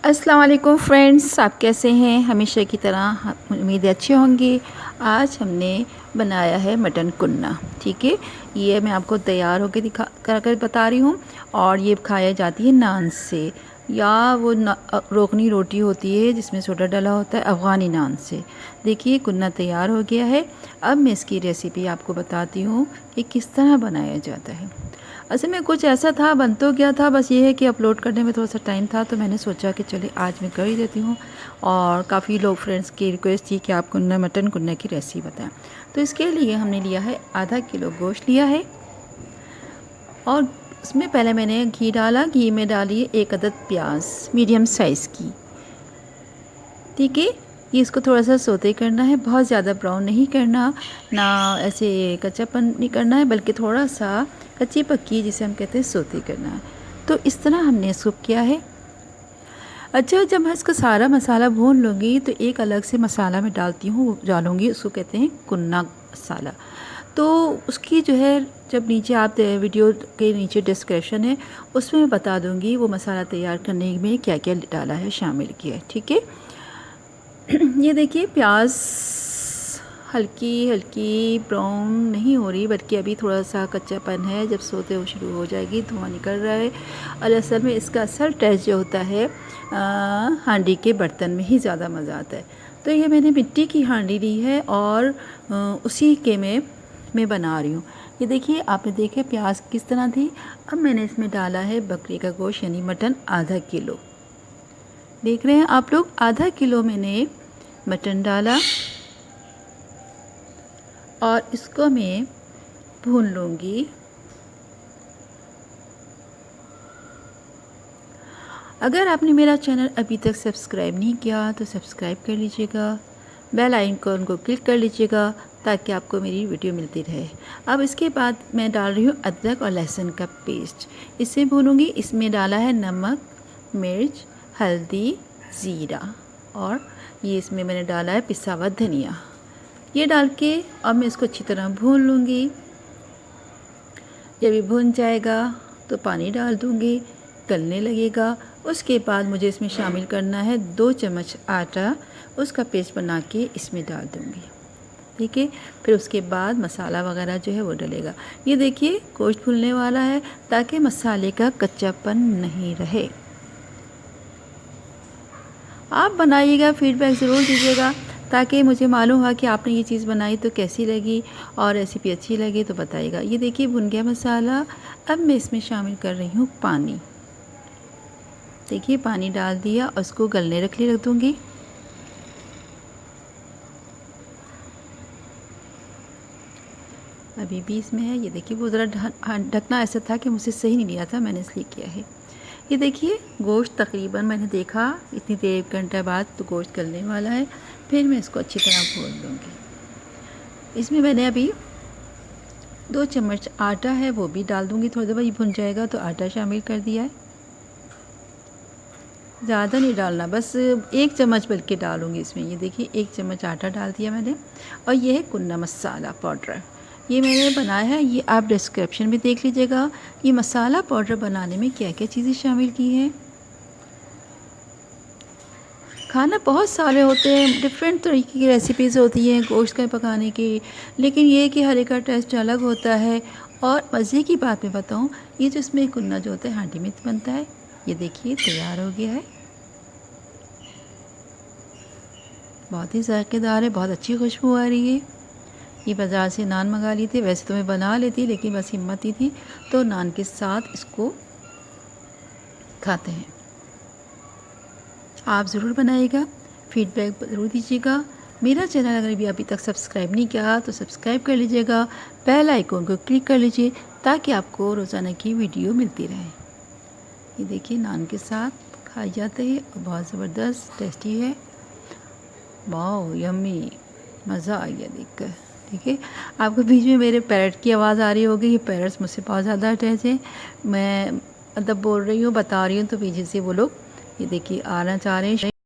अस्सलाम वालेकुम फ्रेंड्स, आप कैसे हैं? हमेशा की तरह उम्मीद अच्छे होंगे। आज हमने बनाया है मटन कुन्ना। ठीक है, ये मैं आपको तैयार होकर दिखा कर बता रही हूँ। और ये खाया जाती है नान से, या वो रोकनी रोटी होती है जिसमें सोडा डला होता है, अफ़गानी नान से। देखिए कुन्ना तैयार हो गया है। अब मैं इसकी रेसिपी आपको बताती हूँ कि किस तरह बनाया जाता है। असल में कुछ ऐसा था, बन तो गया था, बस ये है कि अपलोड करने में थोड़ा सा टाइम था, तो मैंने सोचा कि चले आज मैं कर ही देती हूँ। और काफ़ी लोग फ्रेंड्स की रिक्वेस्ट थी कि आप कुन्ना मटन कुन्ना की रेसिपी बताएं। तो इसके लिए हमने लिया है आधा किलो गोश्त लिया है। और उसमें पहले मैंने घी डाला, घी में डाली एक अदद प्याज मीडियम साइज़ की। ठीक है, ये इसको थोड़ा सा सोते करना है, बहुत ज़्यादा ब्राउन नहीं करना, ना ऐसे कच्चापन नहीं करना है, बल्कि थोड़ा सा कच्ची पक्की जिसे हम कहते हैं सोते करना है। तो इस तरह हमने इसको किया है। अच्छा, जब मैं इसका सारा मसाला भून लूँगी तो एक अलग से मसाला मैं डालती हूँ, डालूँगी, उसको कहते हैं कुन्ना मसाला। तो उसकी जो है, जब नीचे आप वीडियो के नीचे डिस्क्रिप्शन है, उसमें मैं बता दूँगी वो मसाला तैयार करने में क्या क्या डाला है, शामिल किया है। ठीक है, ये देखिए प्याज हल्की हल्की ब्राउन नहीं हो रही, बल्कि अभी थोड़ा सा कच्चापन है। जब सोते हो शुरू हो जाएगी, धुआं निकल रहा है। और असल में इसका असल टेस्ट जो होता है हांडी के बर्तन में ही ज़्यादा मज़ा आता है। तो ये मैंने मिट्टी की हांडी ली है और उसी के मैं बना रही हूँ। ये देखिए, आपने देखे प्याज किस तरह थी। अब मैंने इसमें डाला है बकरी का गोश्त यानी मटन आधा किलो। देख रहे हैं आप लोग, आधा किलो मैंने मटन डाला और इसको मैं भून लूँगी। अगर आपने मेरा चैनल अभी तक सब्सक्राइब नहीं किया तो सब्सक्राइब कर लीजिएगा, बेल आइकन को क्लिक कर लीजिएगा ताकि आपको मेरी वीडियो मिलती रहे। अब इसके बाद मैं डाल रही हूँ अदरक और लहसुन का पेस्ट, इसे भूनूंगी। इसमें डाला है नमक, मिर्च, हल्दी, ज़ीरा, और ये इसमें मैंने डाला है पिसा हुआ धनिया। ये डाल के अब मैं इसको अच्छी तरह भून लूँगी। जब ये भून जाएगा तो पानी डाल दूँगी, गलने लगेगा। उसके बाद मुझे इसमें शामिल करना है 2 चम्मच आटा, उसका पेस्ट बना के इसमें डाल दूँगी। ठीक है, फिर उसके बाद मसाला वगैरह जो है वो डलेगा। ये देखिए गोश्त भूनने वाला है ताकि मसाले का कच्चापन नहीं रहे। आप बनाइएगा, फीडबैक ज़रूर दीजिएगा ताकि मुझे मालूम हो कि आपने ये चीज़ बनाई तो कैसी लगी, और रेसिपी अच्छी लगी तो बताइएगा। ये देखिए भुन गया मसाला। अब मैं इसमें शामिल कर रही हूँ पानी। देखिए पानी डाल दिया और उसको गलने रख दूँगी। अभी भी इसमें है। ये देखिए वो ज़रा ढकना ऐसा था कि मुझसे सही नहीं लिया था, मैंने इसलिए किया है। ये देखिए गोश्त तकरीबन मैंने देखा इतनी देर, 1 घंटा बाद तो गोश्त गलने वाला है। फिर मैं इसको अच्छी तरह भून लूँगी। इसमें मैंने अभी 2 चम्मच आटा है वो भी डाल दूँगी। थोड़ी देर बाद ये भुन जाएगा तो आटा शामिल कर दिया है। ज़्यादा नहीं डालना, बस 1 चम्मच बल्कि डालूँगी इसमें। ये देखिए 1 चम्मच आटा डाल दिया मैंने। और ये है कुन्ना मसाला पाउडर, ये मैंने बनाया है। ये आप डिस्क्रिप्शन में देख लीजिएगा ये मसाला पाउडर बनाने में क्या क्या चीज़ें शामिल की हैं। खाना बहुत सारे होते हैं, डिफरेंट तरीके की रेसिपीज़ होती हैं गोश्त का पकाने की, लेकिन ये है कि हर एक का टेस्ट अलग होता है। और मज़े की बात मैं बताऊँ, ये जो इसमें कुन्ना जो होता है हांडी में बनता है। ये देखिए तैयार हो गया है, बहुत ही ज़ायकेदार है, बहुत अच्छी खुशबू आ रही है। ये बाज़ार से नान मंगा ली थी, वैसे तो मैं बना लेती लेकिन बस हिम्मत ही थी, तो नान के साथ इसको खाते हैं। आप ज़रूर बनाइएगा, फीडबैक ज़रूर दीजिएगा। मेरा चैनल अगर भी अभी तक सब्सक्राइब नहीं किया तो सब्सक्राइब कर लीजिएगा, बेल आइकन को क्लिक कर लीजिए ताकि आपको रोज़ाना की वीडियो मिलती रहे। ये देखिए नान के साथ खाए जाते हैं और बहुत ज़बरदस्त टेस्टी है। वाओ यम्मी, मज़ा आ गया देखकर। ठीक है, आपको बीच में मेरे पैरट की आवाज़ आ रही होगी। ये पैरट्स मुझसे बहुत ज़्यादा अटैच हैं। मैं मतलब बोल रही हूँ, बता रही हूँ, तो पीछे से वो लोग ये देखिए आना चाह रहे हैं।